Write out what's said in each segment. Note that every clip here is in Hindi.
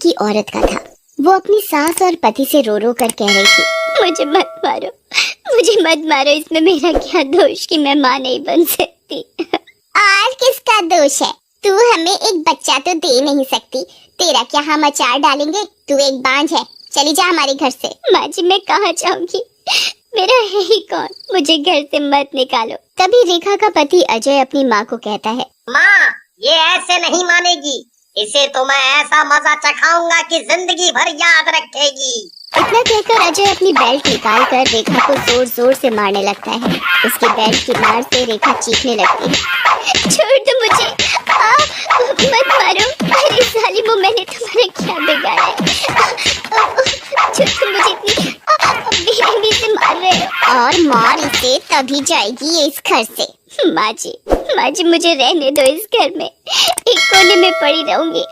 की औरत का था। वो अपनी सास और पति से रो रो कर कह रही थी, मुझे मत मारो, मुझे मत मारो, इसमें मेरा क्या दोष कि मैं माँ नहीं बन सकती। और किसका दोष है? तू हमें एक बच्चा तो दे नहीं सकती, तेरा क्या हम अचार डालेंगे? तू एक बांझ है, चली जा हमारे घर से। माँ जी मैं कहाँ जाऊंगी, मेरा है ही कौन, मुझे घर से मत निकालो। तभी रेखा का पति अजय अपनी माँ को कहता है, माँ ये ऐसे नहीं मानेगी, इसे तो मैं ऐसा मजा चखाऊंगा कि जिंदगी भर याद रखेगी। इतना कहकर अजय अपनी बेल्ट निकाल कर रेखा को जोर जोर से मारने लगता है। उसकी बेल्ट की मार से रेखा चीखने लगती है, छोड़ दो मुझे, मत मारो, अरे जालिमो मैंने तुम्हारा क्या बिगाड़ा है, जो तुम मुझे इतनी बेरहमी से मार रहे हो। और मार इसे तभी जाएगी ये इस घर से। माँ जी मुझे रहने दो इस घर में, एक कोने में पड़ी रहूंगी,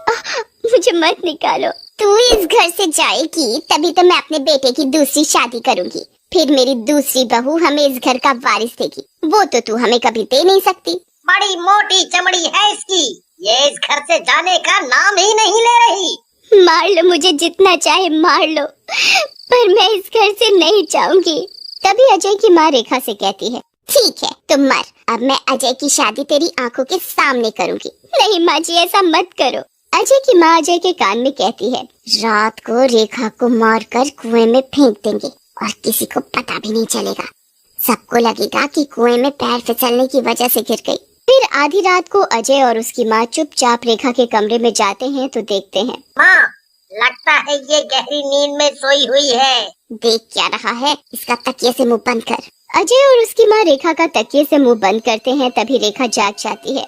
मुझे मत निकालो। तू इस घर से जाएगी तभी तो मैं अपने बेटे की दूसरी शादी करूंगी, फिर मेरी दूसरी बहू हमें इस घर का वारिस देगी, वो तो तू हमें कभी दे नहीं सकती। बड़ी मोटी चमड़ी है इसकी, ये इस घर से जाने का नाम ही नहीं ले रही। मार लो मुझे जितना चाहे मार लो, पर मैं इस घर से नहीं जाऊंगी। तभी अजय की माँ रेखा से कहती है, ठीक है तुम मर, अब मैं अजय की शादी तेरी आंखों के सामने करूंगी। नहीं माँ जी ऐसा मत करो। अजय की माँ अजय के कान में कहती है, रात को रेखा को मारकर कुएं में फेंक देंगे और किसी को पता भी नहीं चलेगा, सबको लगेगा कि कुएं में पैर फिसलने की वजह से गिर गई। फिर आधी रात को अजय और उसकी माँ चुपचाप रेखा के कमरे में जाते हैं तो देखते हैं, माँ लगता है ये गहरी नींद में सोई हुई है। देख क्या रहा है, इसका तकिए से मुंह बंद कर। अजय और उसकी माँ रेखा का तकिए से मुंह बंद करते हैं। तभी रेखा जाग जाती है,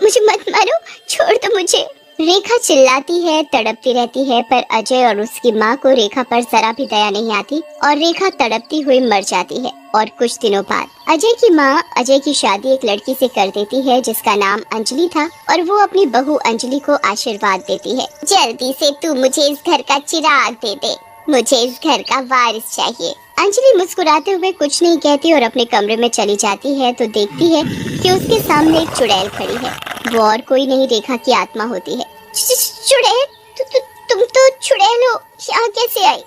मुझे मत मारो, छोड़ दो मुझे। रेखा चिल्लाती है, तड़पती रहती है, पर अजय और उसकी माँ को रेखा पर जरा भी दया नहीं आती और रेखा तड़पती हुई मर जाती है। और कुछ दिनों बाद अजय की माँ अजय की शादी एक लड़की से कर देती है जिसका नाम अंजलि था, और वो अपनी बहू अंजलि को आशीर्वाद देती है, जल्दी से तू मुझे इस घर का चिराग दे दे, मुझे इस घर का वारिस चाहिए। अंजलि मुस्कुराते हुए कुछ नहीं कहती और अपने कमरे में चली जाती है तो देखती है कि उसके सामने एक चुड़ैल खड़ी है। वो और कोई नहीं रेखा की आत्मा होती है। चुड़ैल, तुम तो चुड़ैल हो, यहाँ कैसे आई?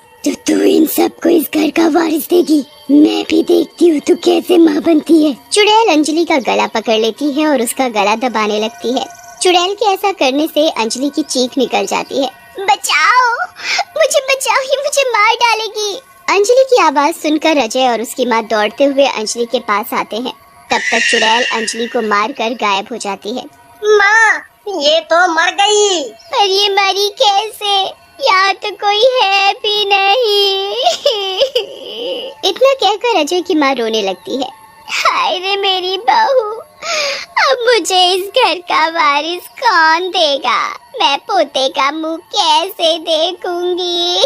तू इन सबको इस घर का वारिस देगी, मैं भी देखती हूँ तू कैसे माँ बनती है। चुड़ैल अंजलि का गला पकड़ लेती है और उसका गला दबाने लगती है। चुड़ैल के ऐसा करने से अंजलि की चीख निकल जाती है, बचाओ, मुझे बचाओ, ये मुझे मार डालेगी। अंजलि की आवाज सुनकर अजय और उसकी माँ दौड़ते हुए अंजलि के पास आते हैं। तब तक चुड़ैल अंजलि को मारकर गायब हो जाती है। माँ ये तो मर गई। पर ये मरी कैसे? यहाँ तो कोई है भी नहीं। इतना कहकर अजय की माँ रोने लगती है, हाय रे मेरी बहू, अब मुझे इस घर का वारिस कौन देगा? मैं पोते का मुंह कैसे देखूंगी?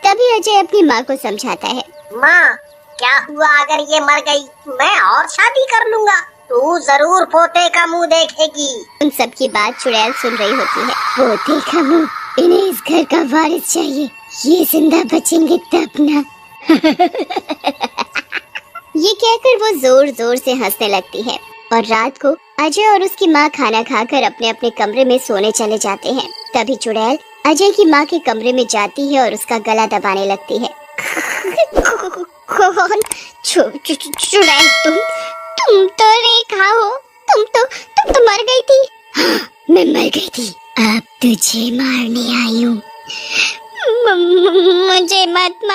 तभी अजय अपनी माँ को समझाता है, माँ क्या हुआ अगर ये मर गई, मैं और शादी कर लूंगा, तू जरूर पोते का मुंह देखेगी। उन सब की बात चुड़ैल सुन रही होती है। पोते का मुंह, इन्हें इस घर का वारिस चाहिए, ये जिंदा बचेंगे तब ना। ये कहकर वो जोर जोर से हंसने लगती है। और रात को अजय और उसकी माँ खाना खाकर अपने अपने कमरे में सोने चले जाते हैं। तभी चुड़ैल अजय की माँ के कमरे में जाती है और उसका गला दबाने लगती है। कौन? चुड़ैल तुम तो रेखा हो, तुम तो मर गई थी। हाँ, मैं मर गई थी, अब तुझे मारने आई हूँ। मुझे मत मार।